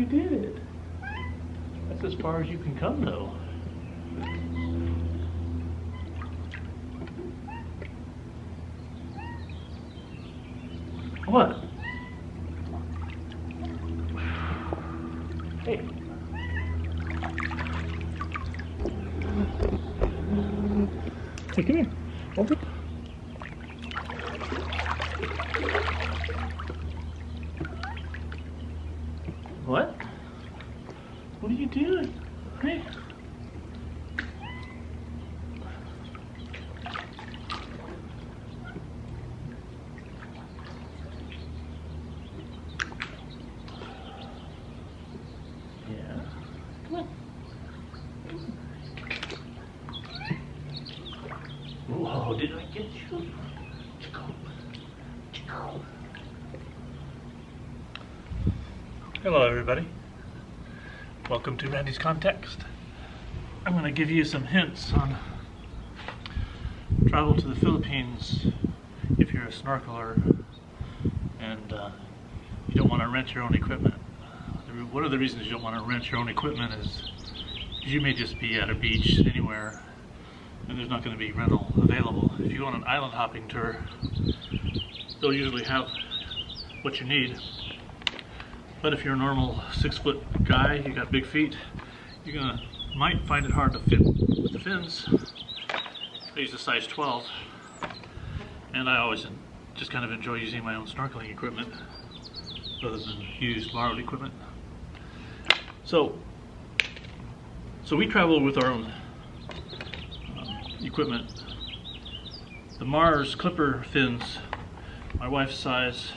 did it. That's as far as you can come though. What? Hey. Hey, come here. Over. What? What are you doing? Hey. Yeah. Come on. Whoa, did I get you? Hello everybody. Welcome to Randy's Context. I'm going to give you some hints on travel to the Philippines if you're a snorkeler and you don't want to rent your own equipment. One of the reasons you don't want to rent your own equipment is you may just be at a beach anywhere and there's not going to be rental available. If you go on an island hopping tour, they'll usually have what you need. But if you're a normal 6-foot guy, you got big feet, might find it hard to fit with the fins. I use a size 12, and I always just kind of enjoy using my own snorkeling equipment rather than use borrowed equipment. So we travel with our own equipment. The Mars clipper fins, my wife's size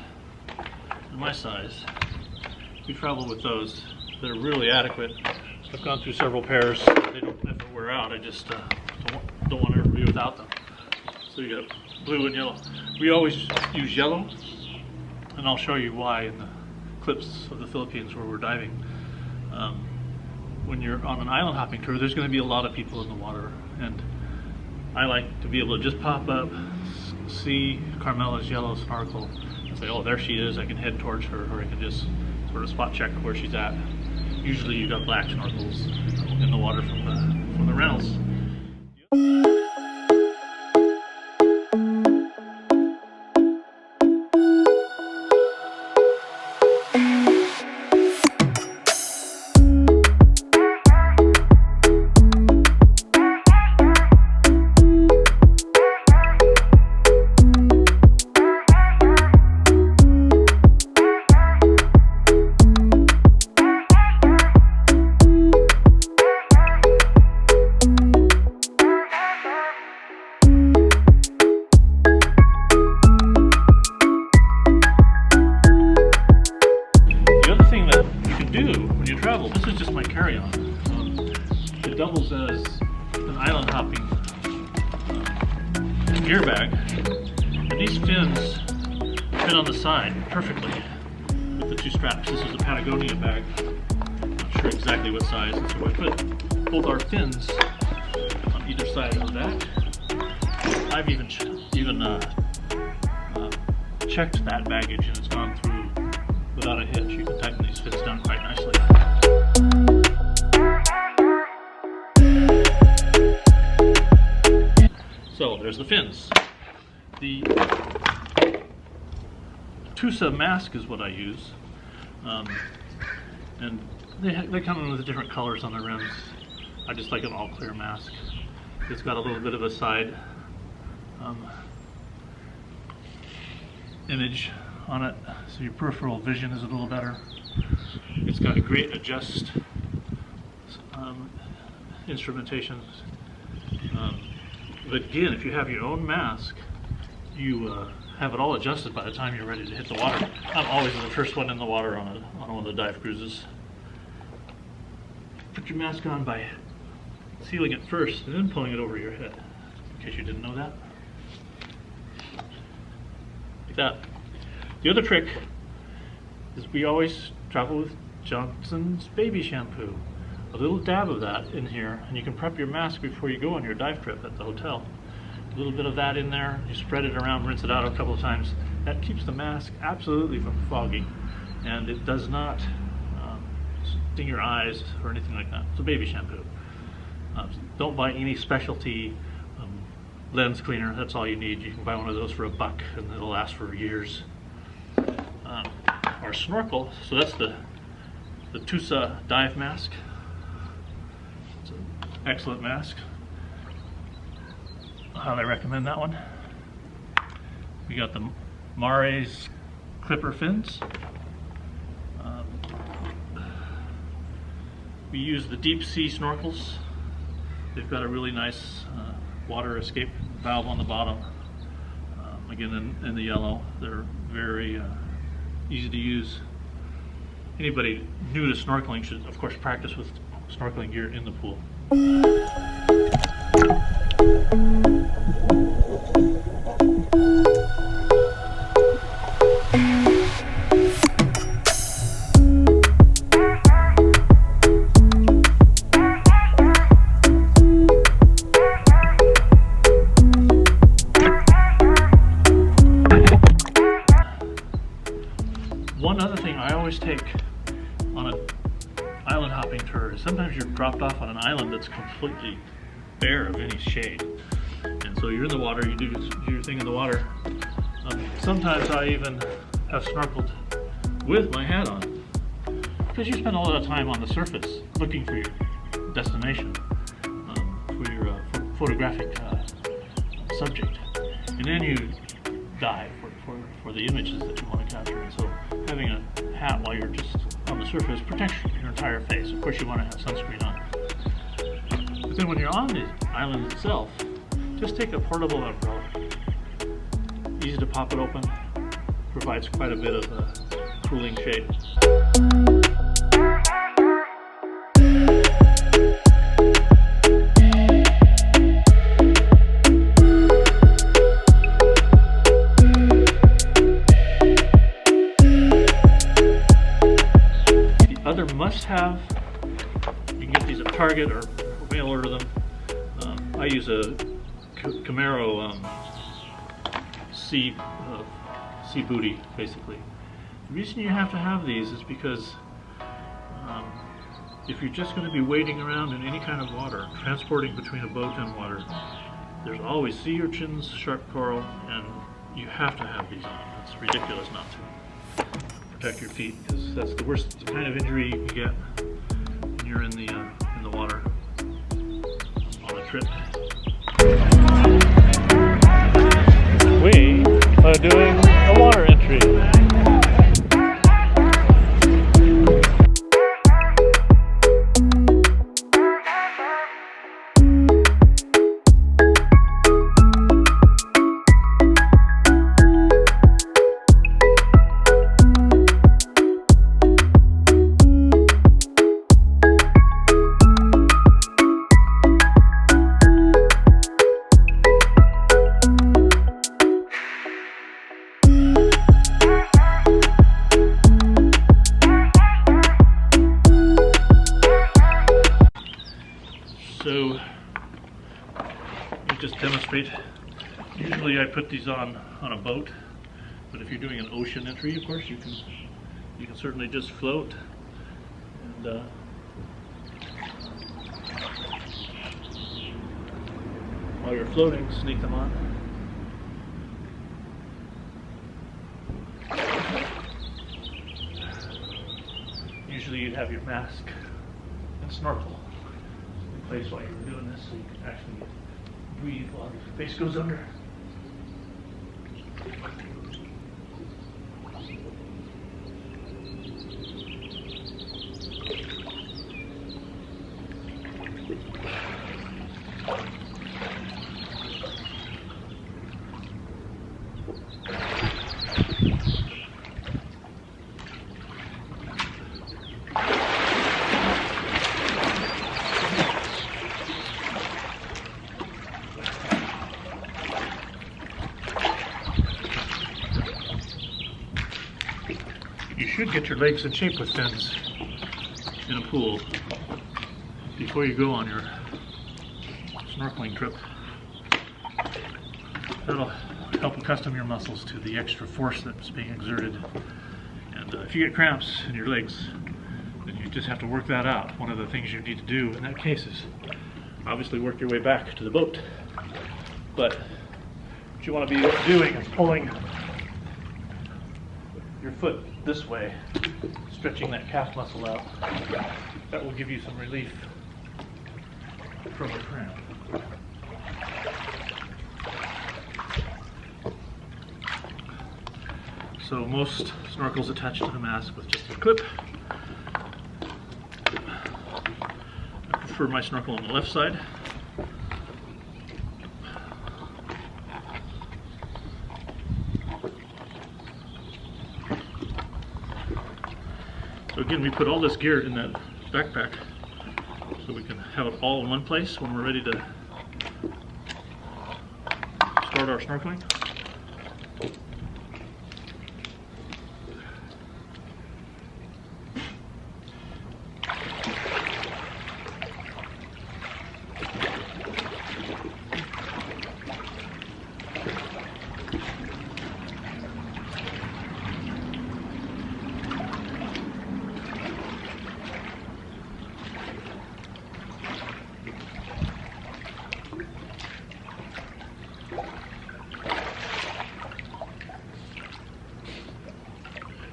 and my size. We travel with those. They're really adequate. I've gone through several pairs. They don't ever wear out. I just don't want to ever be without them. So you got blue and yellow. We always use yellow, and I'll show you why in the clips of the Philippines where we're diving. When you're on an island hopping tour, there's going to be a lot of people in the water, and I like to be able to just pop up, see Carmela's yellow snorkel, and say, oh, there she is. I can head towards her, or I can just sort of spot check where she's at. Usually you got black snorkels in the water from the rentals. This is just my carry-on. It doubles as an island hopping gear bag, and these fins fit on the side perfectly with the two straps. This is a Patagonia bag. I'm not sure exactly what size, and so I put both our fins on either side of that. I've even checked that baggage, and it's gone through without a hitch. You can tighten these fins down quite nicely. So there's the fins. The Tusa mask is what I use, and they come in with different colors on the rims. I just like an all clear mask. It's got a little bit of a side image on it, so your peripheral vision is a little better. It's got a great adjust instrumentation. But again, if you have your own mask, you have it all adjusted by the time you're ready to hit the water. I'm always the first one in the water on one of the dive cruises. Put your mask on by sealing it first and then pulling it over your head, in case you didn't know that. Like that. The other trick is we always travel with Johnson's baby shampoo. A little dab of that in here, and you can prep your mask before you go on your dive trip at the hotel. A little bit of that in there, you spread it around, rinse it out a couple of times. That keeps the mask absolutely from fogging, and it does not sting your eyes or anything like that. It's a baby shampoo. Don't buy any specialty lens cleaner. That's all you need. You can buy one of those for $1 and it'll last for years. Our snorkel, so that's the Tusa dive mask. It's an excellent mask. I highly recommend that one. We got the Mare's clipper fins. We use the deep sea snorkels. They've got a really nice water escape valve on the bottom. Again, in the yellow. They're very easy to use. Anybody new to snorkeling should, of course, practice with snorkeling gear in the pool. One other thing I always take on an island hopping tour is sometimes you're dropped off on an island that's completely bare of any shade. And so you're in the water, you do your thing in the water. Sometimes I even have snorkeled with my hat on, because you spend a lot of time on the surface looking for your destination, for your photographic subject. And then you dive for the images that you want to capture. And so having a hat while you're just on the surface protects your entire face. Of course you want to have sunscreen on. But then when you're on the island itself, just take a portable umbrella. Easy to pop it open, provides quite a bit of cooling shade. Other must-have, you can get these at Target or mail order them. I use a Camaro sea booty, basically. The reason you have to have these is because if you're just going to be wading around in any kind of water, transporting between a boat and water, there's always sea urchins, sharp coral, and you have to have these on. It's ridiculous not to. Protect your feet, because that's the worst kind of injury you can get when you're in the water on a trip. We are doing a water entry. So, you just demonstrate. Usually I put these on a boat, but if you're doing an ocean entry, of course, you can certainly just float. And while you're floating, sneak them on. Usually you'd have your mask and snorkel in place while you're doing this, so you can actually breathe while your face goes under. You should get your legs in shape with fins in a pool before you go on your snorkeling trip. That'll help accustom your muscles to the extra force that's being exerted. And if you get cramps in your legs, then you just have to work that out. One of the things you need to do in that case is obviously work your way back to the boat. But what you want to be doing is pulling your foot this way, stretching that calf muscle out. That will give you some relief from a cramp. So most snorkels attach to the mask with just a clip. I prefer my snorkel on the left side. So again, we put all this gear in that backpack so we can have it all in one place when we're ready to start our snorkeling.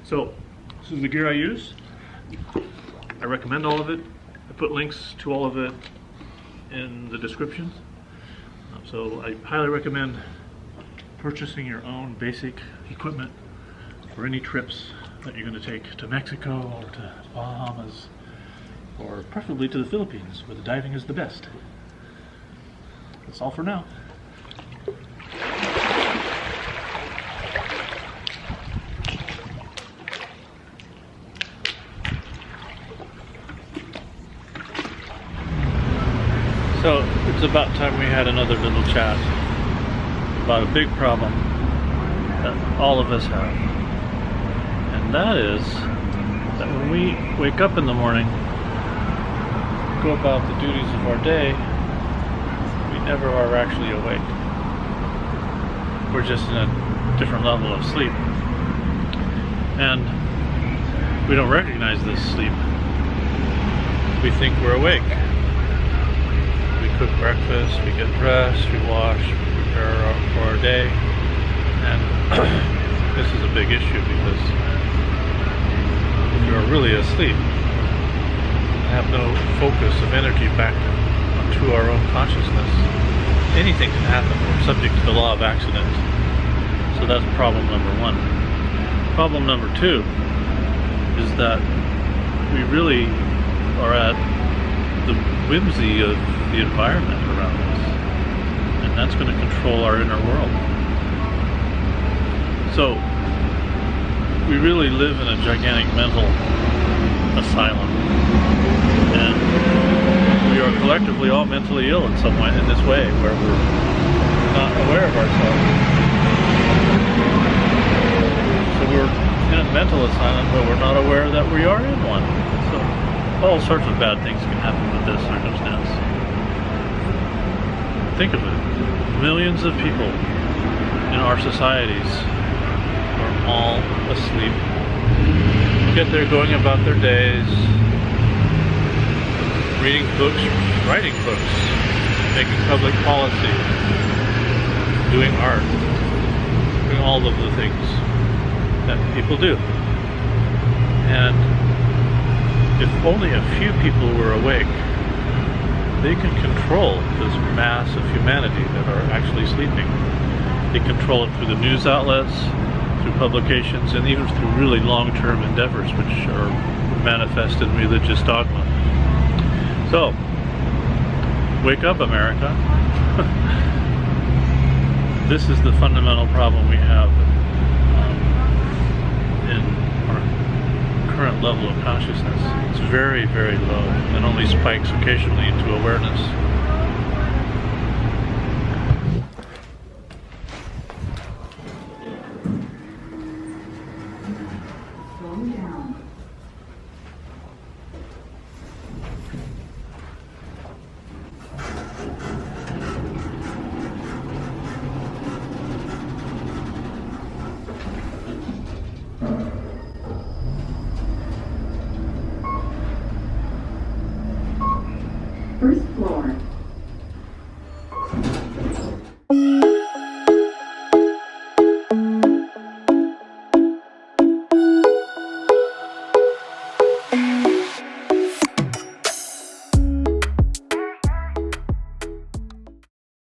So, this is the gear I use. I recommend all of it. I put links to all of it in the description. So I highly recommend purchasing your own basic equipment for any trips that you're going to take to Mexico or to Bahamas, or preferably to the Philippines, where the diving is the best. That's all for now. So it's about time we had another little chat about a big problem that all of us have. And that is that when we wake up in the morning, go about the duties of our day, we never are actually awake. We're just in a different level of sleep. And we don't recognize this sleep. We think we're awake. Cook breakfast, we get dressed, we wash, we prepare for our day, and this is a big issue because if you're really asleep, have no focus of energy back to our own consciousness, anything can happen. We're subject to the law of accident. So that's problem number one. Problem number two is that we really are at the whimsy of the environment around us, and that's going to control our inner world. So we really live in a gigantic mental asylum, and we are collectively all mentally ill in some way, in this way, where we're not aware of ourselves. So we're in a mental asylum, but we're not aware that we are in one. So all sorts of bad things can happen with this circumstance. Think of it. Millions of people in our societies are all asleep. Yet they're going about their days, reading books, writing books, making public policy, doing art, doing all of the things that people do. And if only a few people were awake, they can control this mass of humanity that are actually sleeping. They control it through the news outlets, through publications, and even through really long-term endeavors, which are manifest in religious dogma. So, wake up, America. This is the fundamental problem we have in our current level of consciousness. It's very, very low and only spikes occasionally into awareness.